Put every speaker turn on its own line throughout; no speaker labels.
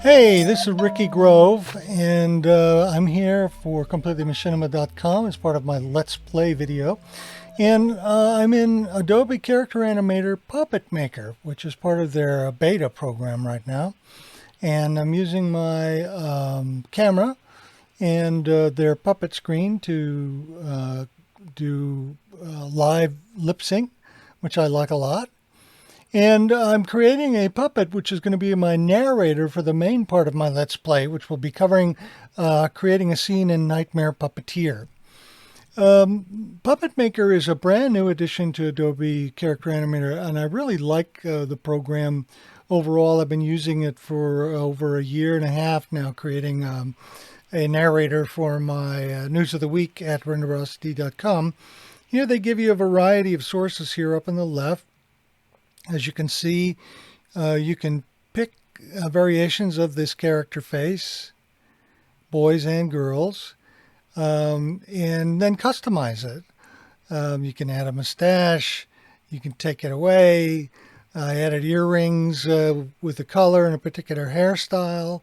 Hey, this is Ricky Grove, and I'm here for CompletelyMachinima.com as part of my Let's Play video. And I'm in Adobe Character Animator Puppet Maker, which is part of their beta program right now. And I'm using my camera and their puppet screen to do live lip sync, which I like a lot. And I'm creating a puppet which is going to be my narrator for the main part of my Let's Play, which will be covering creating a scene in Nightmare Puppeteer. Puppet Maker is a brand new addition to Adobe Character Animator, and I really like the program overall. I've been using it for over a year and a half now, creating a narrator for my News of the Week at renderosity.com. Here they give you a variety of sources here up on the left. As you can see, you can pick variations of this character face, boys and girls, and then customize it. You can add a mustache, you can take it away. I added earrings with a color and a particular hairstyle.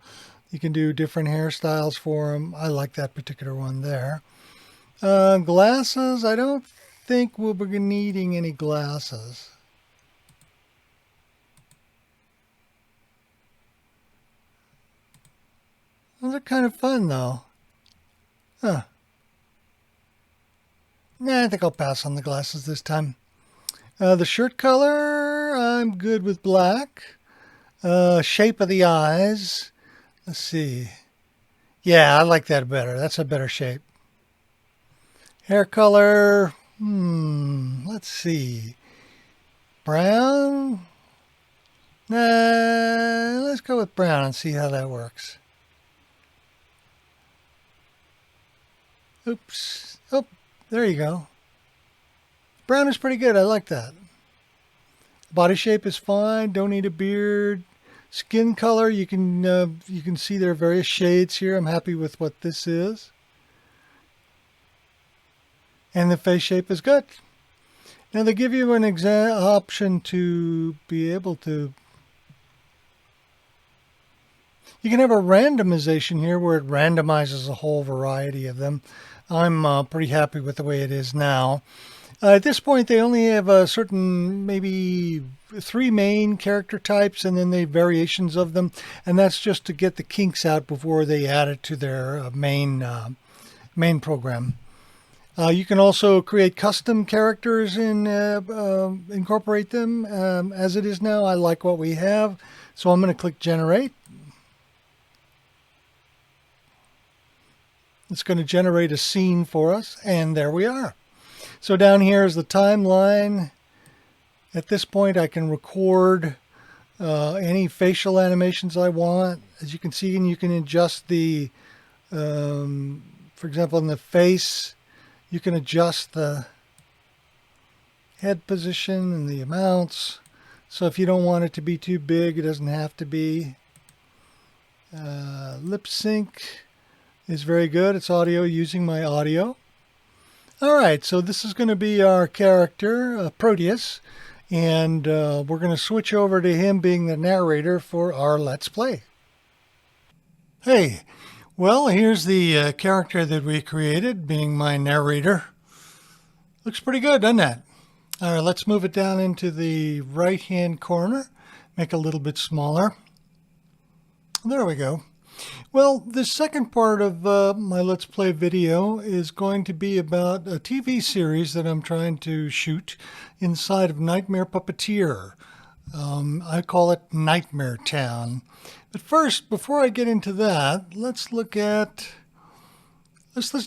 You can do different hairstyles for them. I like that particular one there. Glasses, I don't think we'll be needing any glasses. Those are kind of fun, though. Huh. Nah, I think I'll pass on the glasses this time. The shirt color, I'm good with black. Shape of the eyes. Let's see. Yeah, I like that better. That's a better shape. Hair color, let's see. Brown? Nah, let's go with brown and see how that works. Oops. Oh, there you go. Brown is pretty good. I like that. Body shape is fine. Don't need a beard. Skin color, you can see there are various shades here. I'm happy with what this is. And the face shape is good. Now they give you an option to be able to... You can have a randomization here where it randomizes a whole variety of them. I'm pretty happy with the way it is now. At this point, they only have a certain, maybe 3 main character types, and then the variations of them. And that's just to get the kinks out before they add it to their main program. You can also create custom characters and incorporate them as it is now. I like what we have, so I'm going to click Generate. It's going to generate a scene for us, and there we are. So down here is the timeline. At this point, I can record any facial animations I want. As you can see, and you can adjust the, for example, in the face, you can adjust the head position and the amounts. So if you don't want it to be too big, it doesn't have to be. Lip sync is very good. It's audio using my audio. All right, so this is going to be our character, Proteus, and we're going to switch over to him being the narrator for our Let's Play. Hey, well, here's the character that we created, being my narrator. Looks pretty good, doesn't it? All right, let's move it down into the right-hand corner, make it a little bit smaller. There we go. Well, the second part of my Let's Play video is going to be about a TV series that I'm trying to shoot inside of Nightmare Puppeteer. I call it Nightmare Town. But first, before I get into that, let's listen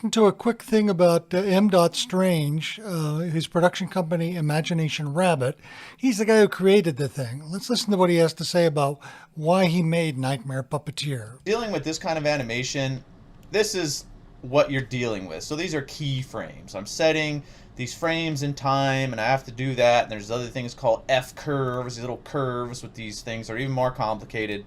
to a quick thing about M. Strange, his production company, Imagination Rabbit. He's the guy who created the thing. Let's listen to what he has to say about why he made Nightmare Puppeteer.
Dealing with this kind of animation, this is what you're dealing with. So these are keyframes. I'm setting these frames in time, and I have to do that. And there's other things called F-curves, these little curves with these things that are even more complicated.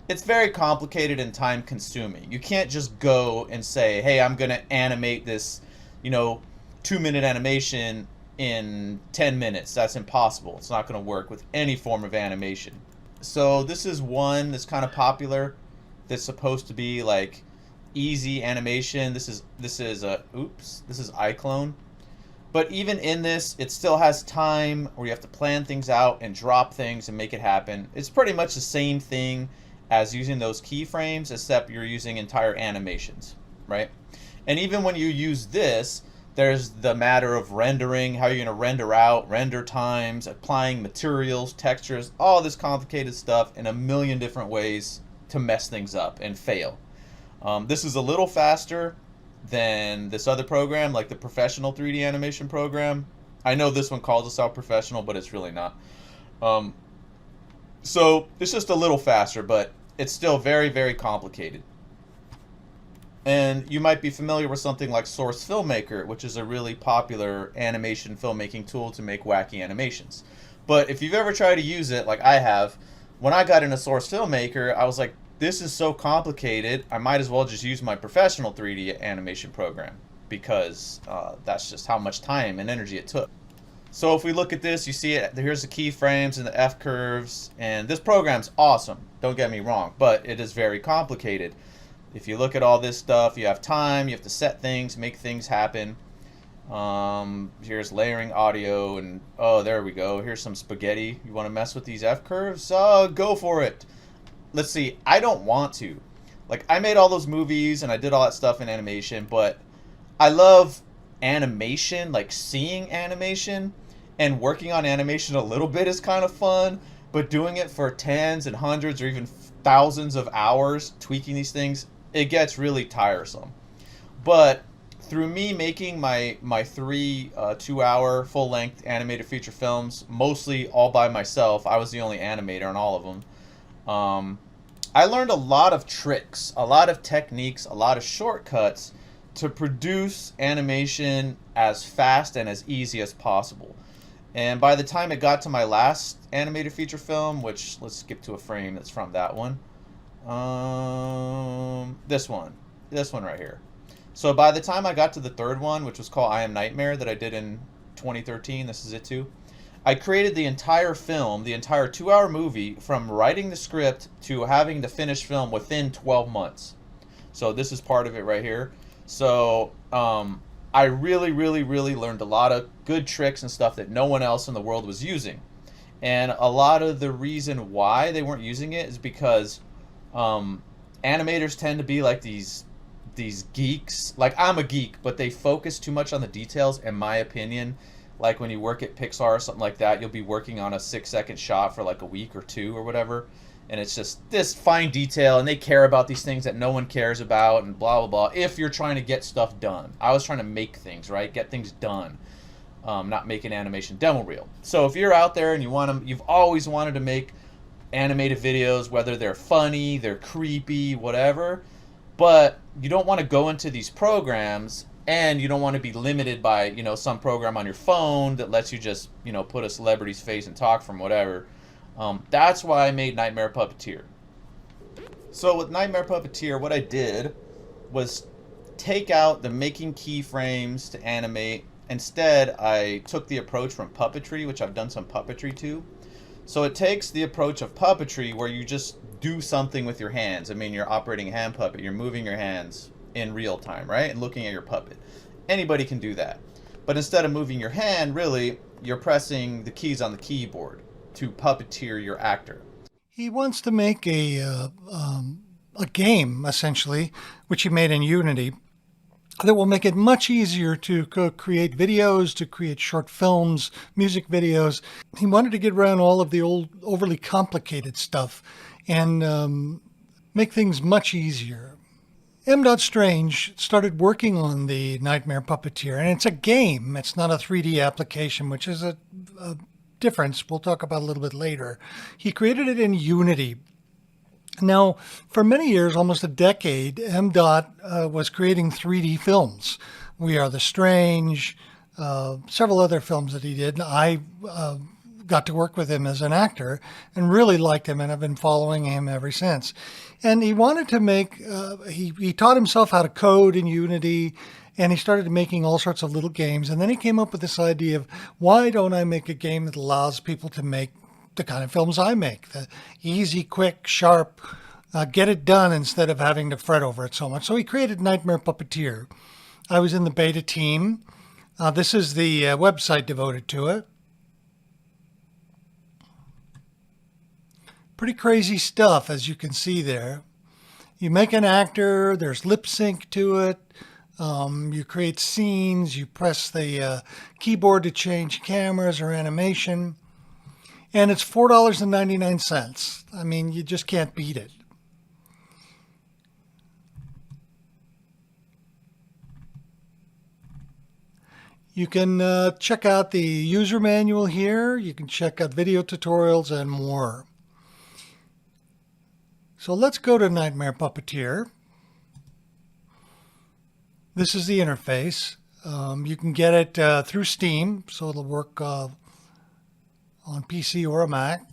It's very complicated and time consuming. You can't just go and say, hey, I'm going to animate this, 2-minute animation in 10 minutes. That's impossible. It's not going to work with any form of animation. So this is one that's kind of popular. That's supposed to be like easy animation. This is a oops. This is iClone. But even in this, it still has time where you have to plan things out and drop things and make it happen. It's pretty much the same thing as using those keyframes, except you're using entire animations, right? And even when you use this, there's the matter of rendering, how you're going to render out, render times, applying materials, textures, all this complicated stuff in a million different ways to mess things up and fail. This is a little faster than this other program, like the professional 3D animation program. I know this one calls itself professional, but it's really not. Um, so it's just a little faster, but it's still very, very complicated. And you might be familiar with something like Source Filmmaker, which is a really popular animation filmmaking tool to make wacky animations. But if you've ever tried to use it, like I have, when I got into Source Filmmaker, I was like, this is so complicated, I might as well just use my professional 3D animation program because that's just how much time and energy it took. So if we look at this, you see it. Here's the keyframes and the F curves, and this program's awesome. Don't get me wrong, but it is very complicated. If you look at all this stuff, you have time, you have to set things, make things happen. Here's layering audio, and oh, there we go. Here's some spaghetti. You want to mess with these F curves? Go for it. Let's see. I don't want to. Like, I made all those movies and I did all that stuff in animation, but I love animation, like seeing animation, and working on animation a little bit is kind of fun, but doing it for tens and hundreds or even thousands of hours tweaking these things, it gets really tiresome. But through me making my three 2-hour full length animated feature films, mostly all by myself, I was the only animator on all of them. I learned a lot of tricks, a lot of techniques, a lot of shortcuts to produce animation as fast and as easy as possible. And by the time it got to my last animated feature film, which let's skip to a frame that's from that one, this one right here. So by the time I got to the third one, which was called I Am Nightmare, that I did in 2013, this is it too, I created the entire film, the entire 2-hour movie, from writing the script to having the finished film within 12 months. So this is part of it right here. So I really, really, really learned a lot of good tricks and stuff that no one else in the world was using. And a lot of the reason why they weren't using it is because animators tend to be like these geeks. Like, I'm a geek, but they focus too much on the details, in my opinion. Like when you work at Pixar or something like that, you'll be working on a 6-second shot for like a week or two or whatever, and it's just this fine detail, and they care about these things that no one cares about, and blah blah blah. If you're trying to get stuff done, I was trying to make things, right, get things done, not make an animation demo reel. So if you're out there and you've always wanted to make animated videos, whether they're funny, they're creepy, whatever, but you don't want to go into these programs, and you don't want to be limited by, some program on your phone that lets you just, put a celebrity's face and talk from whatever. That's why I made Nightmare Puppeteer. So with Nightmare Puppeteer, what I did was take out the making keyframes to animate. Instead, I took the approach from puppetry, which I've done some puppetry too. So it takes the approach of puppetry where you just do something with your hands. I mean, you're operating a hand puppet, you're moving your hands in real time, right? And looking at your puppet. Anybody can do that. But instead of moving your hand, really, you're pressing the keys on the keyboard to puppeteer your actor.
He wants to make a game, essentially, which he made in Unity, that will make it much easier to create videos, to create short films, music videos. He wanted to get around all of the old, overly complicated stuff and make things much easier. M. Strange started working on the Nightmare Puppeteer, and it's a game. It's not a 3D application, which is a difference we'll talk about a little bit later. He created it in Unity. Now, for many years, almost a decade, M. Was creating 3D films. We Are the Strange, several other films that he did. I got to work with him as an actor and really liked him, and I've been following him ever since. And he wanted to make, he taught himself how to code in Unity, and he started making all sorts of little games. And then he came up with this idea of, why don't I make a game that allows people to make the kind of films I make. The easy, quick, sharp, get it done instead of having to fret over it so much. So he created Nightmare Puppeteer. I was in the beta team. This is the website devoted to it. Pretty crazy stuff, as you can see there. You make an actor, there's lip sync to it. You create scenes, you press the keyboard to change cameras or animation. And it's $4.99. I mean, you just can't beat it. You can check out the user manual here. You can check out video tutorials and more. So let's go to Nightmare Puppeteer. This is the interface. You can get it through Steam, so it'll work on PC or a Mac.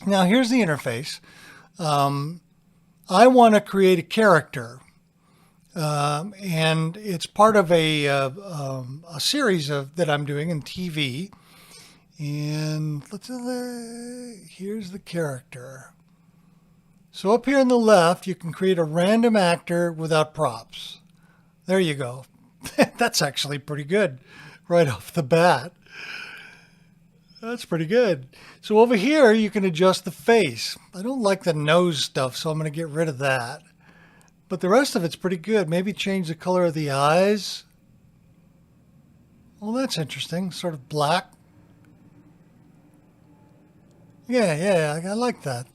Now here's the interface. I want to create a character. And it's part of a series that I'm doing in TV. And here's the character. So up here on the left, you can create a random actor without props. There you go. That's actually pretty good right off the bat. That's pretty good. So over here, you can adjust the face. I don't like the nose stuff, so I'm going to get rid of that. But the rest of it's pretty good. Maybe change the color of the eyes. Well, that's interesting. Sort of black. Yeah, I like that.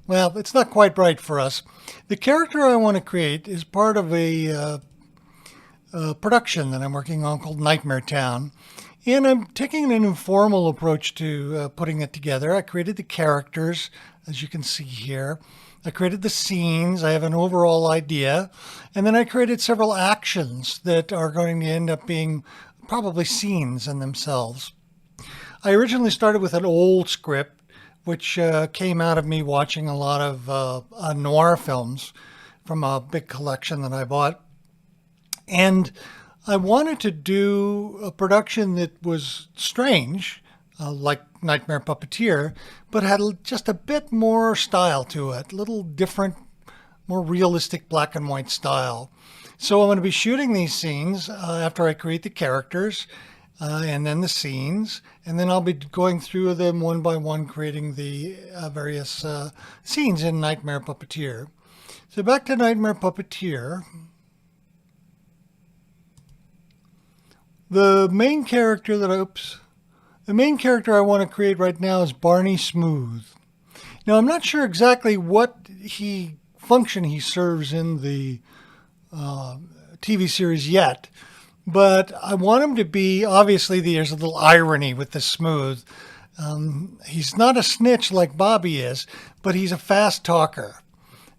Well, it's not quite right for us. The character I want to create is part of a production that I'm working on called Nightmare Town. And I'm taking an informal approach to putting it together. I created the characters, as you can see here. I created the scenes. I have an overall idea. And then I created several actions that are going to end up being probably scenes in themselves. I originally started with an old script, which came out of me watching a lot of noir films from a big collection that I bought. And I wanted to do a production that was strange, like Nightmare Puppeteer, but had just a bit more style to it, a little different, more realistic black and white style. So I'm going to be shooting these scenes after I create the characters and then the scenes, and then I'll be going through them one by one, creating the various scenes in Nightmare Puppeteer. So back to Nightmare Puppeteer. The main character I want to create right now is Barney Smooth. Now, I'm not sure exactly what function he serves in the TV series yet, but I want him to be, obviously there's a little irony with the Smooth. He's not a snitch like Bobby is, but he's a fast talker.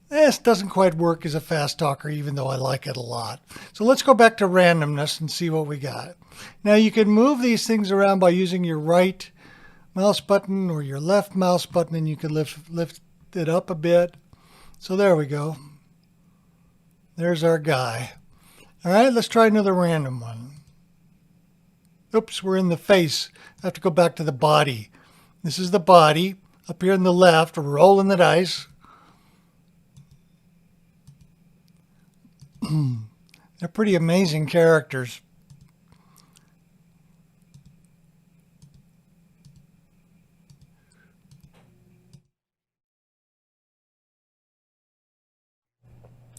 This doesn't quite work as a fast talker, even though I like it a lot. So let's go back to randomness and see what we got. Now you can move these things around by using your right mouse button or your left mouse button, and you can lift it up a bit. So there we go. There's our guy. All right, let's try another random one. Oops, we're in the face. I have to go back to the body. This is the body. Up here on the left, rolling the dice. They're pretty amazing characters.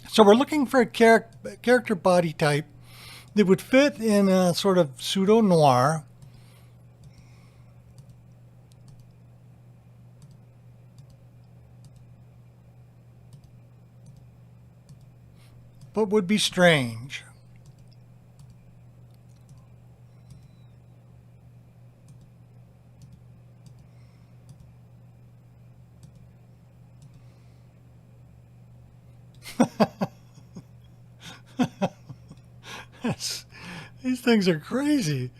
So we're looking for a character body type that would fit in a sort of pseudo-noir. But would be strange. These things are crazy.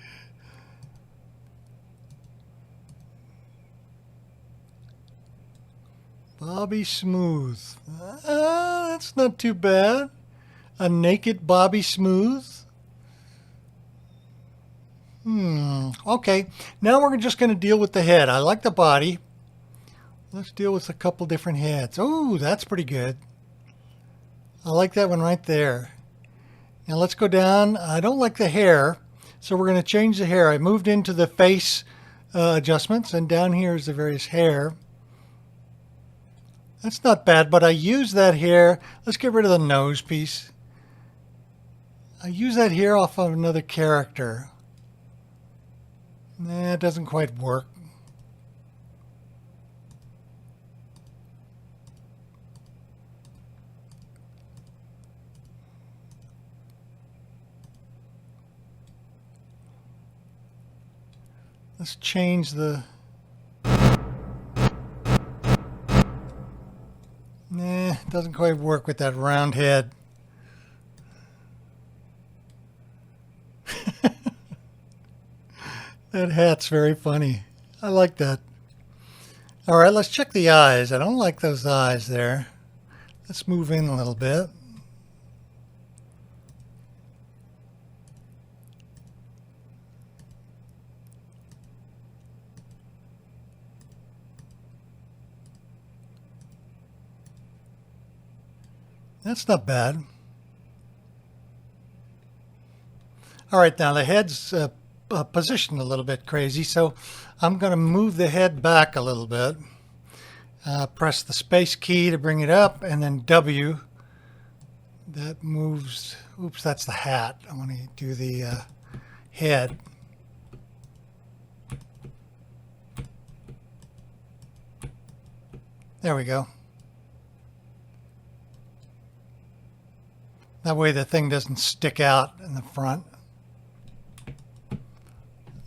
Bobby Smooth. That's not too bad. A naked Bobby Smooth. Okay, now we're just going to deal with the head. I like the body. Let's deal with a couple different heads. Oh, that's pretty good. I like that one right there. Now let's go down. I don't like the hair, so we're going to change the hair. I moved into the face adjustments, and down here is the various hair. That's not bad, but I use that hair. Let's get rid of the nose piece. I use that hair off of another character. Nah, it doesn't quite work. Let's change the... Nah, it doesn't quite work with that round head. That hat's very funny. I like that. All right, let's check the eyes. I don't like those eyes there. Let's move in a little bit. That's not bad. All right, now the head's positioned a little bit crazy, so I'm going to move the head back a little bit. Press the space key to bring it up, and then W. That moves. Oops, that's the hat. I want to do the head. There we go. That way the thing doesn't stick out in the front.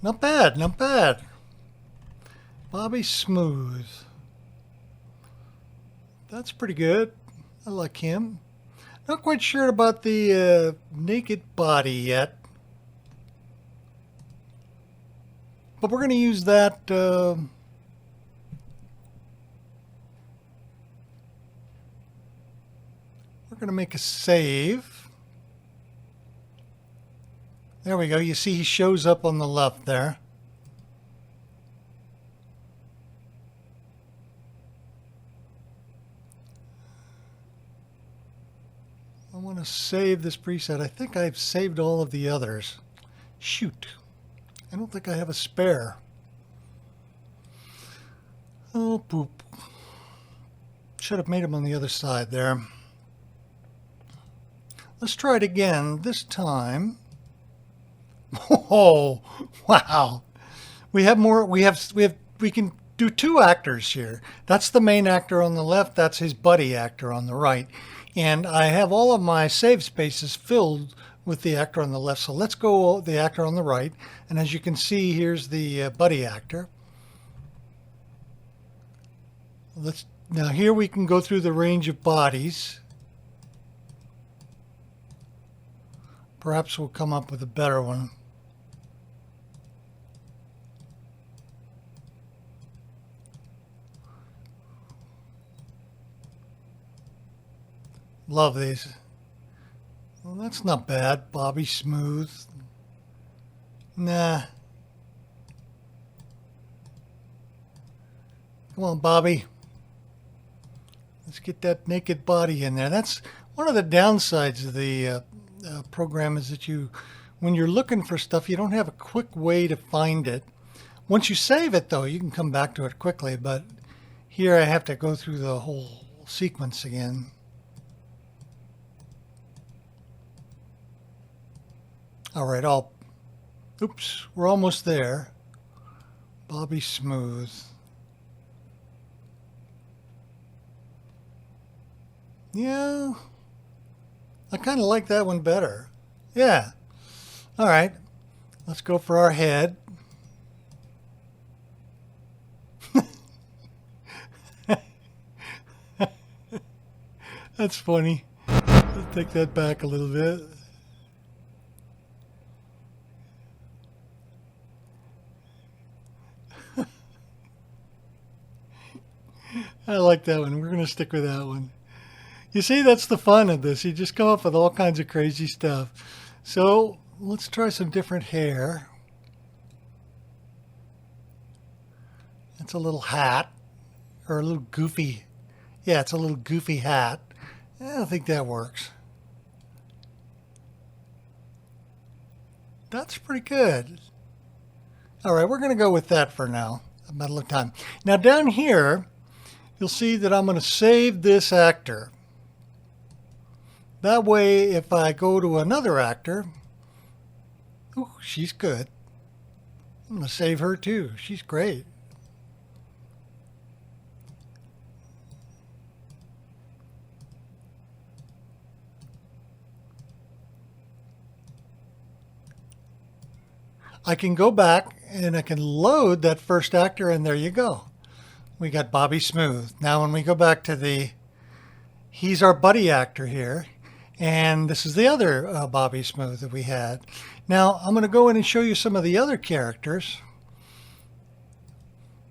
Not bad, not bad. Bobby Smooth. That's pretty good. I like him. Not quite sure about the naked body yet. But we're going to use that... we're going to make a save. There we go. You see he shows up on the left there. I want to save this preset. I think I've saved all of the others. Shoot. I don't think I have a spare. Oh, poop. Should have made them on the other side there. Let's try it again. This time... Oh, wow. We have more. We can do two actors here. That's the main actor on the left. That's his buddy actor on the right. And I have all of my save spaces filled with the actor on the left. So let's go the actor on the right. And as you can see, here's the buddy actor. Now here we can go through the range of bodies. Perhaps we'll come up with a better one. Love these. Well, that's not bad. Bobby Smooth. Nah. Come on, Bobby. Let's get that naked body in there. That's one of the downsides of the program is that when you're looking for stuff, you don't have a quick way to find it. Once you save it, though, you can come back to it quickly. But here I have to go through the whole sequence again. All right, oops, we're almost there. Bobby Smooth. Yeah, I kind of like that one better. Yeah. All right, let's go for our head. That's funny. Let's take that back a little bit. I like that one. We're going to stick with that one. You see, that's the fun of this. You just come up with all kinds of crazy stuff. So let's try some different hair. It's a little hat, or a little goofy. Yeah, it's a little goofy hat. I don't think that works. That's pretty good. All right, we're going to go with that for now. About a little time. Now down here, you'll see that I'm going to save this actor. That way, if I go to another actor, ooh, she's good. I'm going to save her too. She's great. I can go back and I can load that first actor, and there you go. We got Bobby Smooth. Now when we go back to he's our buddy actor here, and this is the other Bobby Smooth that we had. Now I'm going to go in and show you some of the other characters.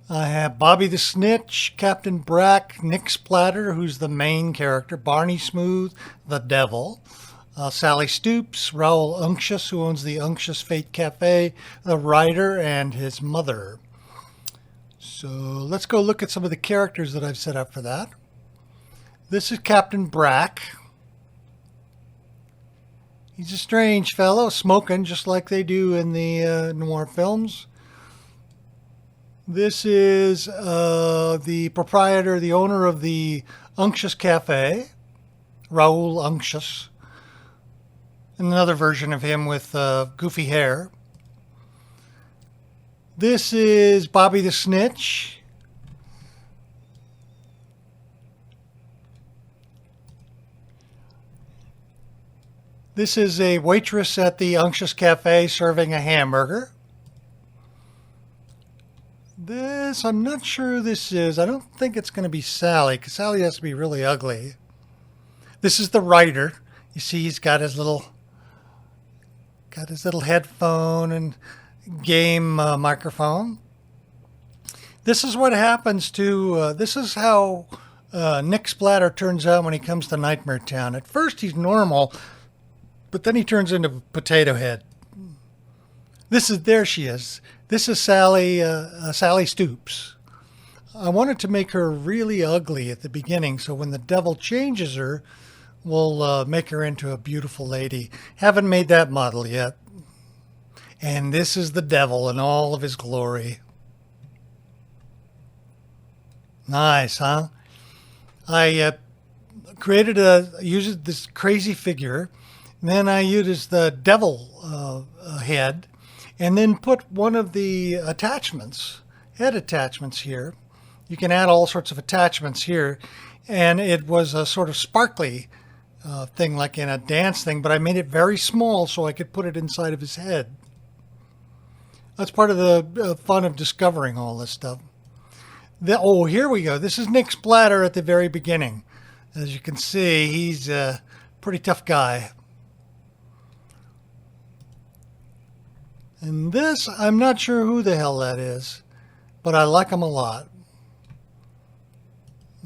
I have Bobby the Snitch, Captain Brack, Nick Splatter, who's the main character, Barney Smooth, the Devil, Sally Stoops, Raoul Unctious, who owns the Unctious Fate Cafe, the writer, and his mother. So let's go look at some of the characters that I've set up for that. This is Captain Brack. He's a strange fellow, smoking just like they do in the noir films. This is the proprietor, the owner of the Unctious Cafe, Raoul Unctious. Another version of him with goofy hair. This is Bobby the Snitch. This is a waitress at the Unctious Cafe serving a hamburger. This, I'm not sure who this is. I don't think it's going to be Sally, because Sally has to be really ugly. This is the writer. You see he's got his little headphone and game microphone. This is what happens to, this is how Nick Splatter turns out when he comes to Nightmare Town. At first he's normal, but then he turns into Potato Head. There she is. This is Sally Stoops. I wanted to make her really ugly at the beginning, so when the devil changes her, we'll make her into a beautiful lady. Haven't made that model yet. And this is the devil in all of his glory. Nice, huh? I used this crazy figure. Then I used the devil head, and then put one of the attachments, head attachments here. You can add all sorts of attachments here. And it was a sort of sparkly thing, like in a dance thing, but I made it very small so I could put it inside of his head. That's part of the fun of discovering all this stuff. Oh, here we go. This is Nick Splatter at the very beginning. As you can see, he's a pretty tough guy. And this, I'm not sure who the hell that is, but I like him a lot.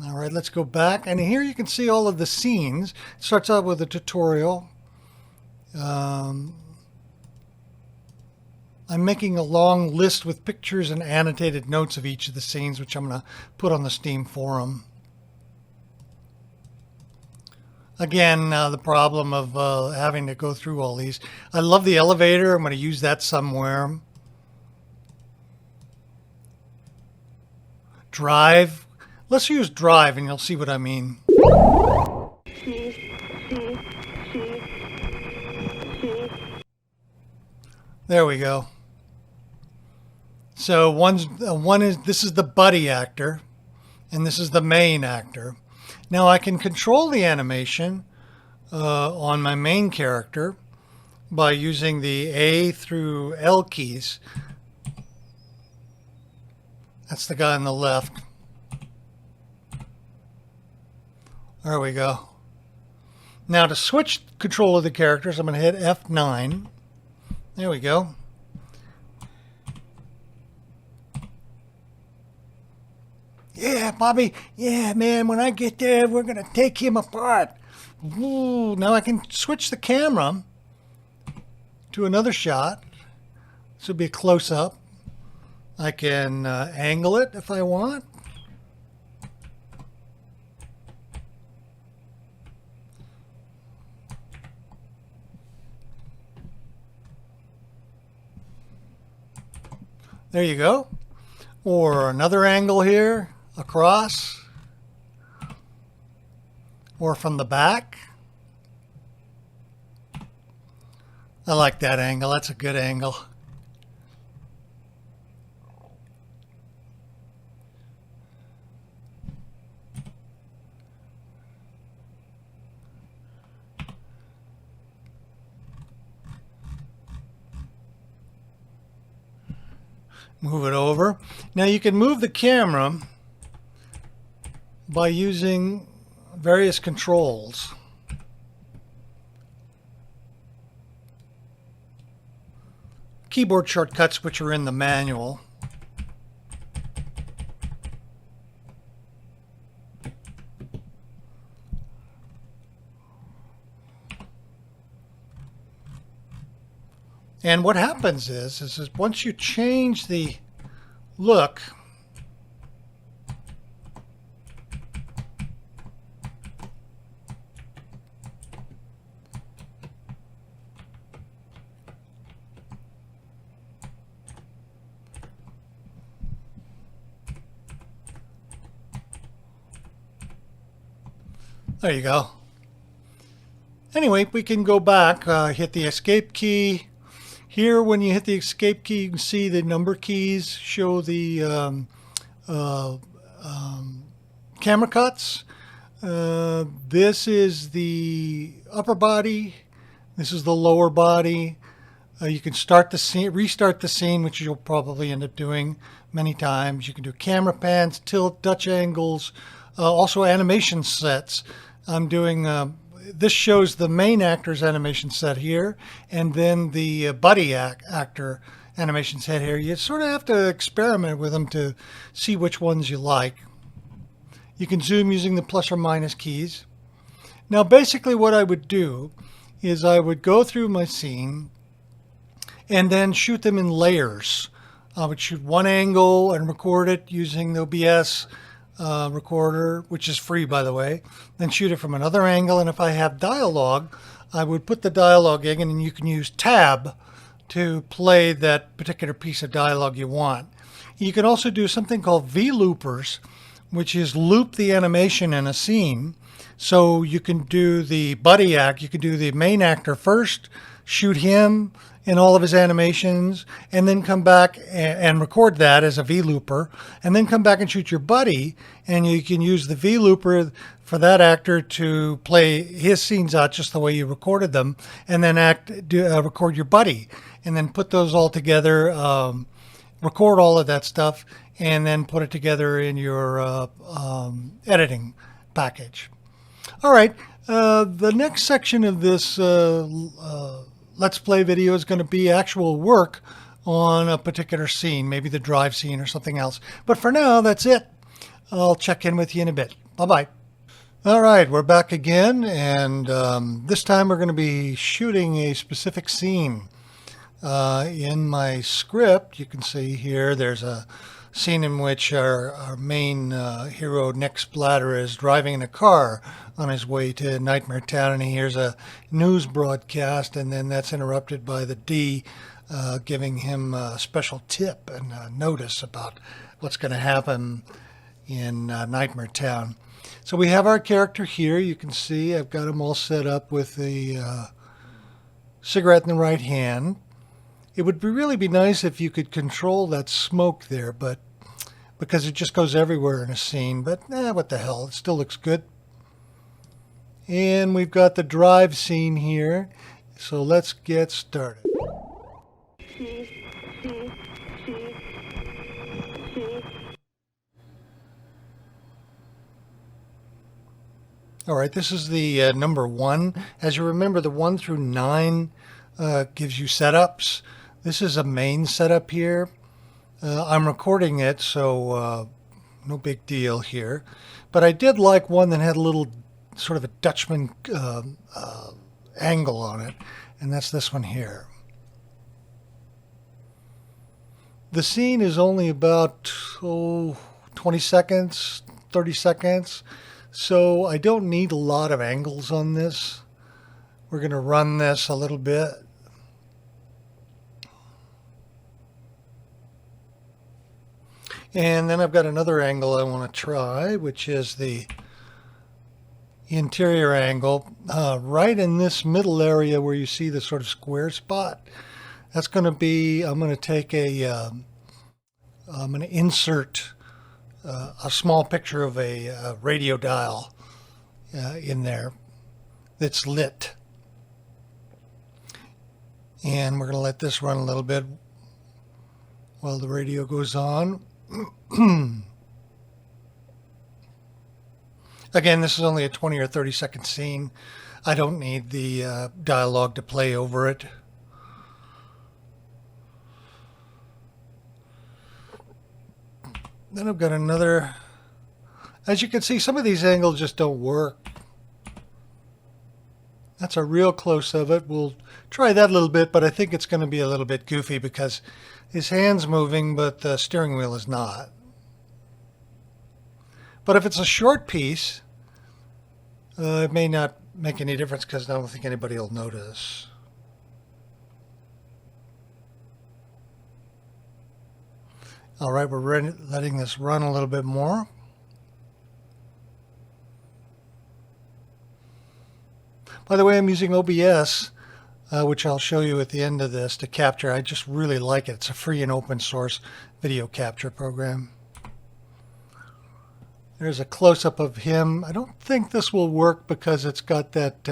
All right, let's go back. And here you can see all of the scenes. It starts out with a tutorial. I'm making a long list with pictures and annotated notes of each of the scenes, which I'm going to put on the Steam forum. Again, the problem of having to go through all these. I love the elevator. I'm going to use that somewhere. Drive. Let's use drive and you'll see what I mean. There we go. So this is the buddy actor, and this is the main actor. Now I can control the animation on my main character by using the A through L keys. That's the guy on the left. There we go. Now to switch control of the characters, I'm going to hit F9. There we go. Yeah, Bobby. Yeah, man, when I get there, we're going to take him apart. Ooh, now I can switch the camera to another shot. This will be a close-up. I can angle it if I want. There you go. Or another angle here, across, or from the back. I like that angle. That's a good angle. Move it over. Now you can move the camera by using various controls. Keyboard shortcuts which are in the manual. And what happens is once you change the look, there you go. Anyway, we can go back, hit the escape key. Here, when you hit the escape key, you can see the number keys show the camera cuts. This is the upper body. This is the lower body. You can start the scene, restart the scene, which you'll probably end up doing many times. You can do camera pans, tilt, Dutch angles, also animation sets. I'm doing this shows the main actor's animation set here, and then the buddy actor animation set here. You sort of have to experiment with them to see which ones you like. You can zoom using the plus or minus keys. Now basically what I would do is I would go through my scene and then shoot them in layers. I would shoot one angle and record it using the OBS recorder, which is free by the way, then shoot it from another angle, and if I have dialogue, I would put the dialogue in, and you can use tab to play that particular piece of dialogue you want. You can also do something called V-loopers, which is loop the animation in a scene. So you can do the buddy act, you can do the main actor first, shoot him in all of his animations, and then come back and record that as a V-looper, and then come back and shoot your buddy, and you can use the V-looper for that actor to play his scenes out just the way you recorded them, and then record your buddy, and then put those all together, record all of that stuff, and then put it together in your editing package. All right, the next section of this Let's Play video is going to be actual work on a particular scene, maybe the drive scene or something else. But for now, that's it. I'll check in with you in a bit. Bye-bye. All right, we're back again, and this time we're going to be shooting a specific scene. In my script, you can see here, there's a scene in which our main hero, Nick Splatter, is driving in a car on his way to Nightmare Town, and he hears a news broadcast, and then that's interrupted by the D giving him a special tip and a notice about what's going to happen in Nightmare Town. So we have our character here. You can see I've got him all set up with the cigarette in the right hand. It would really be nice if you could control that smoke there, but because it just goes everywhere in a scene. But what the hell, it still looks good. And we've got the drive scene here, so let's get started. All right, this is the number 1. As you remember, the 1 through 9 gives you setups. This is a main setup here. I'm recording it, so no big deal here. But I did like one that had a little sort of a Dutchman angle on it, and that's this one here. The scene is only about 20 seconds, 30 seconds. So I don't need a lot of angles on this. We're going to run this a little bit. And then I've got another angle I want to try, which is the interior angle. Right in this middle area where you see the sort of square spot. That's going to be, I'm going to take I'm going to insert a small picture of a radio dial in there that's lit. And we're going to let this run a little bit while the radio goes on. Again, this is only a 20 or 30 second scene. I don't need the dialogue to play over it. Then I've got another. As you can see, some of these angles just don't work. That's a real close of it. We'll try that a little bit, but I think it's going to be a little bit goofy because his hand's moving, but the steering wheel is not. But if it's a short piece, it may not make any difference because I don't think anybody will notice. All right, we're letting this run a little bit more. By the way, I'm using OBS, which I'll show you at the end of this, to capture. I just really like it. It's a free and open source video capture program. There's a close-up of him. I don't think this will work because it's got that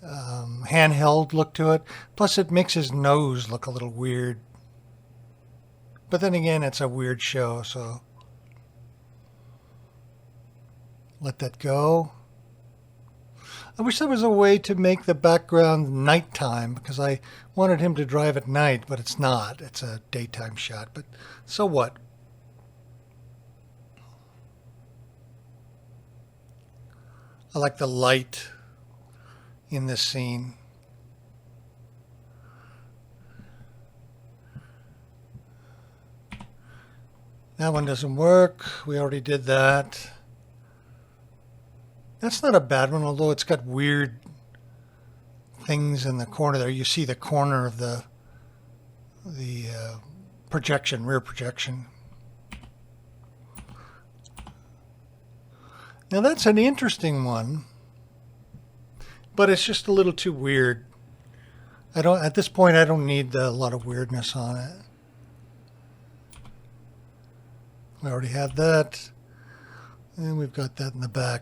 handheld look to it. Plus, it makes his nose look a little weird. But then again, it's a weird show, so let that go. I wish there was a way to make the background nighttime because I wanted him to drive at night, but it's not. It's a daytime shot, but so what? I like the light in this scene. That one doesn't work. We already did that. That's not a bad one, although it's got weird things in the corner there. You see the corner of the projection, rear projection. Now that's an interesting one, but it's just a little too weird. At this point, I don't need a lot of weirdness on it. We already have that, and we've got that in the back.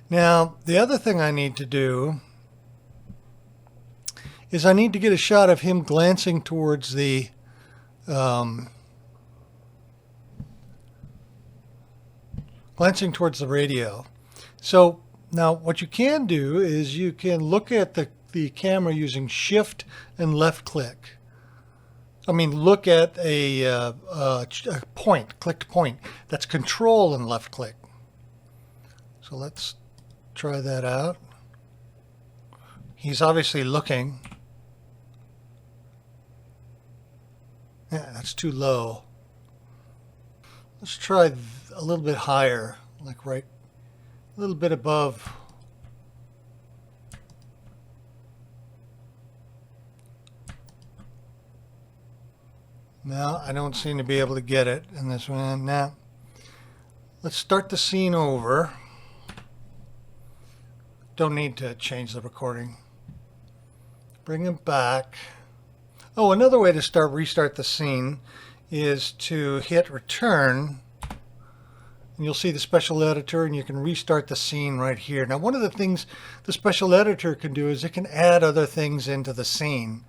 Now, the other thing I need to do is I need to get a shot of him glancing towards the radio. So now what you can do is you can look at the camera using shift and left click. Look at a point, clicked point. That's control and left click. So let's try that out. He's obviously looking. Yeah, that's too low. Let's try a little bit higher, like right, a little bit above. Now I don't seem to be able to get it in this one. Now let's start the scene over. Don't need to change the recording. Bring him back. Oh, another way to restart the scene is to hit return. And you'll see the special editor, and you can restart the scene right here. Now, one of the things the special editor can do is it can add other things into the scene.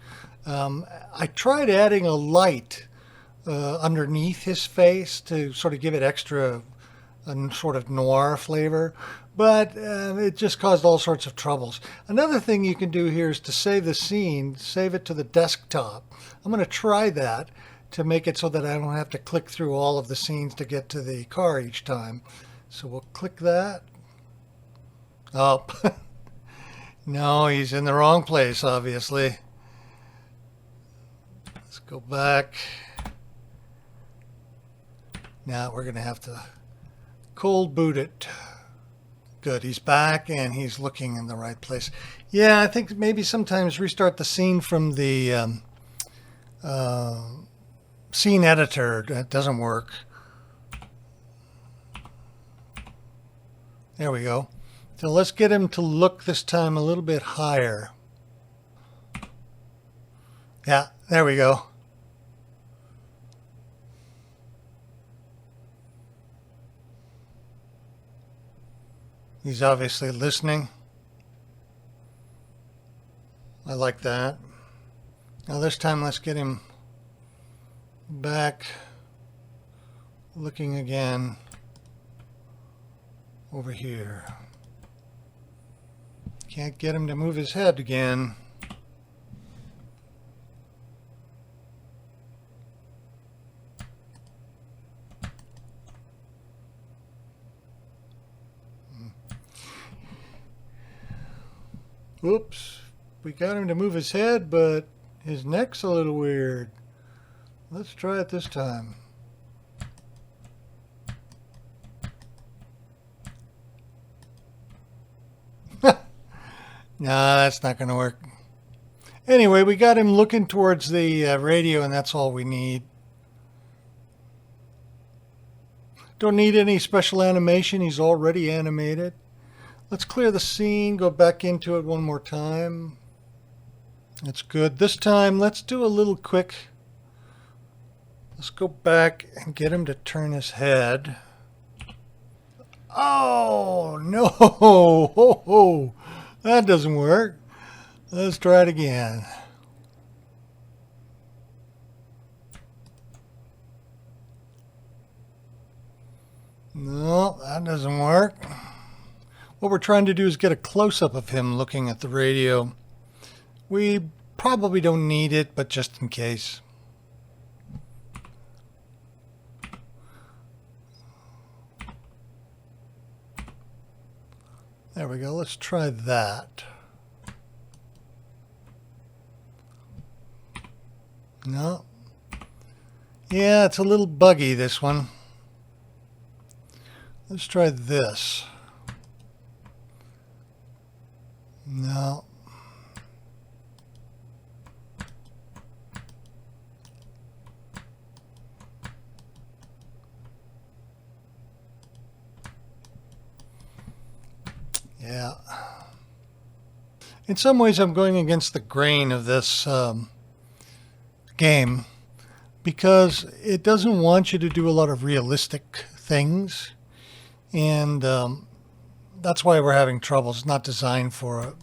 I tried adding a light underneath his face to sort of give it extra sort of noir flavor, but it just caused all sorts of troubles. Another thing you can do here is to save the scene, save it to the desktop. I'm going to try that to make it so that I don't have to click through all of the scenes to get to the car each time. So we'll click that. Oh, no, he's in the wrong place, obviously. Let's go back. Now we're going to have to cold boot it. Good, he's back and he's looking in the right place. Yeah, I think maybe sometimes restart the scene from the scene editor. That doesn't work. There we go. So let's get him to look this time a little bit higher. Yeah, there we go. He's obviously listening. I like that. Now this time let's get him back looking again over here. Can't get him to move his head again. Oops, we got him to move his head, but his neck's a little weird. Let's try it this time. Nah, that's not going to work. Anyway, we got him looking towards the radio, and that's all we need. Don't need any special animation. He's already animated. Let's clear the scene, go back into it one more time. That's good. This time, let's do a little quick. Let's go back and get him to turn his head. Oh, no. Ho, ho. That doesn't work. Let's try it again. No, that doesn't work. What we're trying to do is get a close-up of him looking at the radio. We probably don't need it, but just in case. There we go. Let's try that. No. Yeah, it's a little buggy, this one. Let's try this. No. Yeah. In some ways, I'm going against the grain of this game because it doesn't want you to do a lot of realistic things. And that's why we're having trouble. It's not designed for it.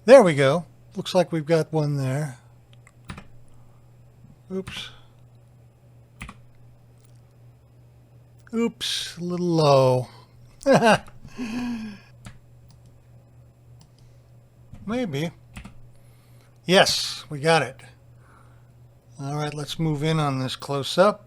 There we go. Looks like we've got one there. Oops. Oops, a little low. Maybe. Yes, we got it. All right, let's move in on this close-up.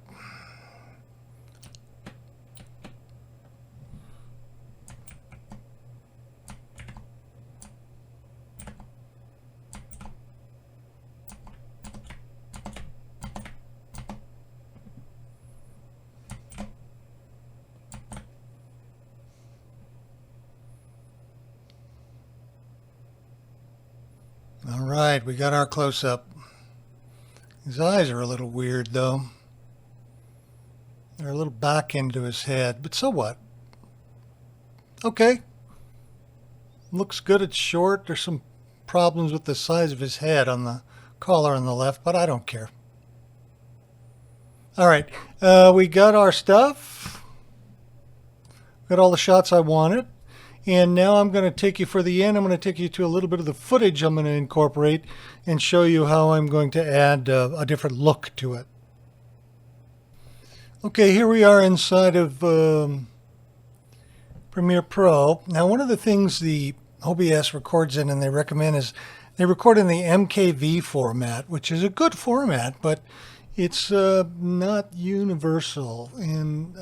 All right, we got our close-up. His eyes are a little weird, though. They're a little back into his head, but so what? Okay. Looks good, it's short. There's some problems with the size of his head on the collar on the left, but I don't care. All right, we got our stuff. Got all the shots I wanted. And now I'm going to take you for the end. I'm going to take you to a little bit of the footage I'm going to incorporate and show you how I'm going to add a different look to it. Okay, here we are inside of Premiere Pro. Now, one of the things the OBS records in and they recommend is they record in the MKV format, which is a good format, but it's not universal. And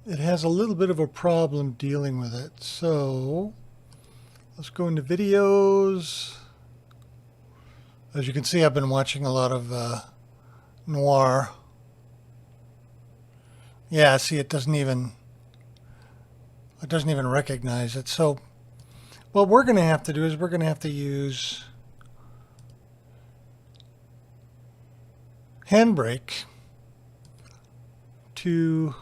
it has a little bit of a problem dealing with it. So let's go into videos. As you can see, I've been watching a lot of noir. Yeah, see, it doesn't even recognize it. So what we're going to have to do is we're going to have to use Handbrake to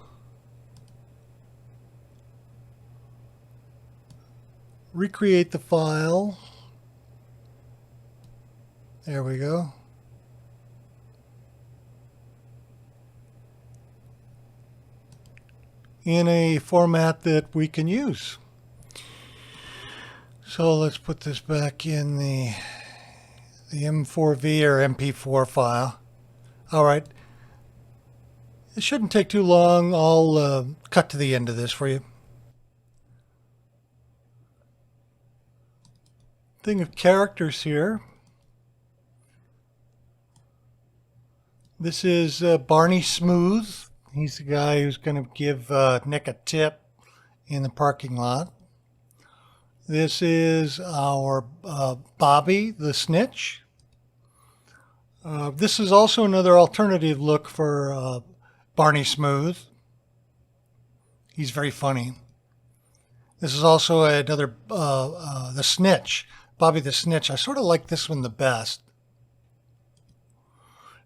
recreate the file. There we go. In a format that we can use. So let's put this back in the M4V or MP4 file. All right. It shouldn't take too long. I'll cut to the end of this for you. Thing of characters here. This is Barney Smooth. He's the guy who's going to give Nick a tip in the parking lot. This is our Bobby the Snitch. This is also another alternative look for Barney Smooth. He's very funny. This is also another the Snitch, Bobby the Snitch. I sort of like this one the best.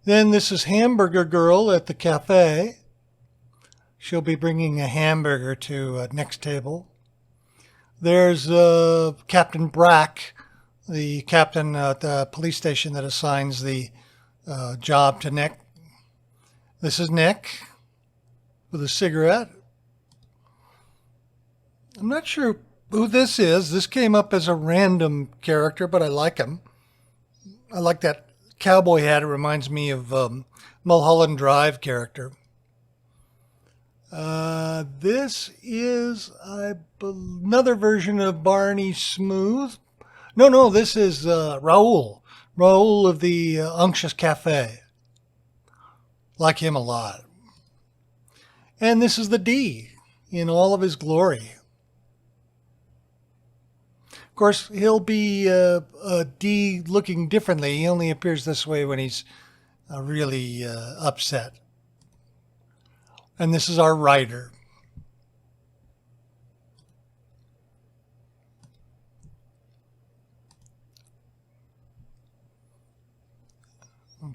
Then this is Hamburger Girl at the cafe. She'll be bringing a hamburger to Nick's table. There's Captain Brack, the captain at the police station that assigns the job to Nick. This is Nick with a cigarette. I'm not sure who this is. This came up as a random character, but I like him. I like that cowboy hat. It reminds me of Mulholland Drive character. This is another version of Barney Smooth. No, this is Raoul. Raoul of the Unctuous Cafe. Like him a lot. And this is the D in all of his glory. Of course, he'll be a D looking differently. He only appears this way when he's really upset. And this is our writer.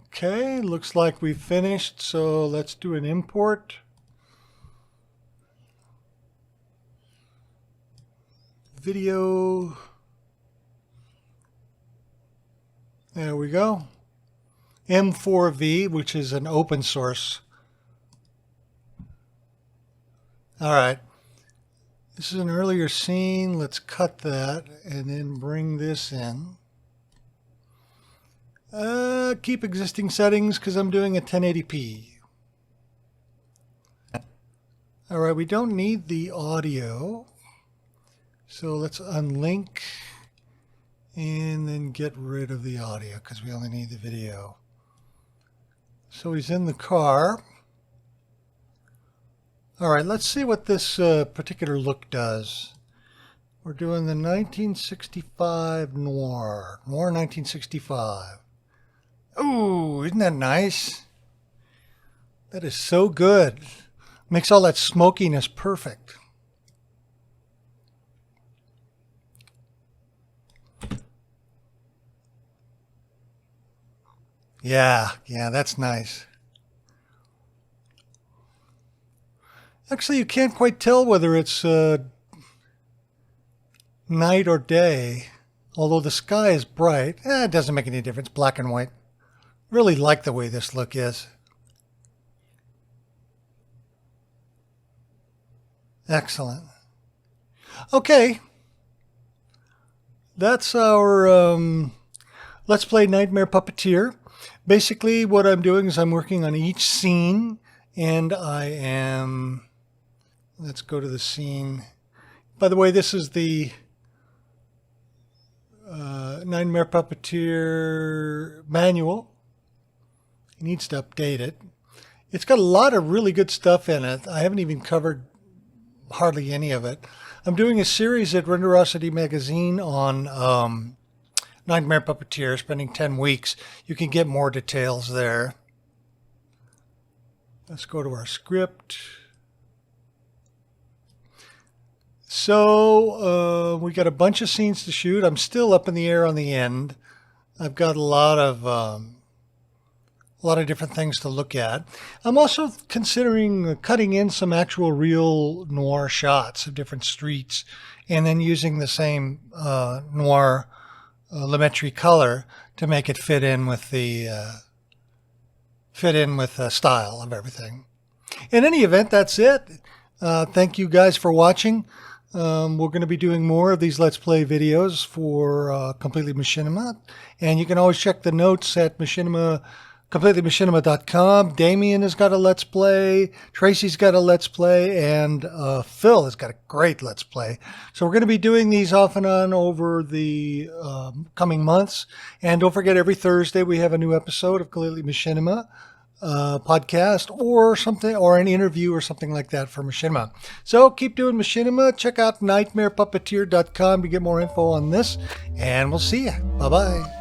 Okay, looks like we've finished, so let's do an import. Video. There we go. M4V, which is an open source. All right. This is an earlier scene. Let's cut that and then bring this in. Keep existing settings because I'm doing a 1080p. All right, we don't need the audio. So let's unlink and then get rid of the audio because we only need the video. So he's in the car. All right, let's see what this particular look does. We're doing the 1965 Noir. Noir 1965. Ooh, isn't that nice? That is so good. Makes all that smokiness perfect. Yeah, that's nice. Actually, you can't quite tell whether it's night or day, although the sky is bright. It doesn't make any difference, black and white. Really like the way this look is. Excellent. Okay. That's our Let's Play Nightmare Puppeteer. Basically, what I'm doing is I'm working on each scene, and I am... Let's go to the scene. By the way, this is the Nightmare Puppeteer manual. He needs to update it. It's got a lot of really good stuff in it. I haven't even covered hardly any of it. I'm doing a series at Renderosity Magazine on Nightmare Puppeteer, spending 10 weeks. You can get more details there. Let's go to our script. So we got a bunch of scenes to shoot. I'm still up in the air on the end. I've got a lot of different things to look at. I'm also considering cutting in some actual real noir shots of different streets and then using the same noir Lumetri color to make it fit in with the style of everything. In any event, that's it. Thank you guys for watching. We're going to be doing more of these Let's Play videos for Completely Machinima. And you can always check the notes at CompletelyMachinima.com. Damien has got a Let's Play. Tracy's got a Let's Play. And Phil has got a great Let's Play. So we're going to be doing these off and on over the coming months. And don't forget, every Thursday we have a new episode of Completely Machinima podcast or something, or an interview or something like that for Machinima. So keep doing Machinima. Check out nightmarepuppeteer.com to get more info on this, and we'll see you. Bye-bye.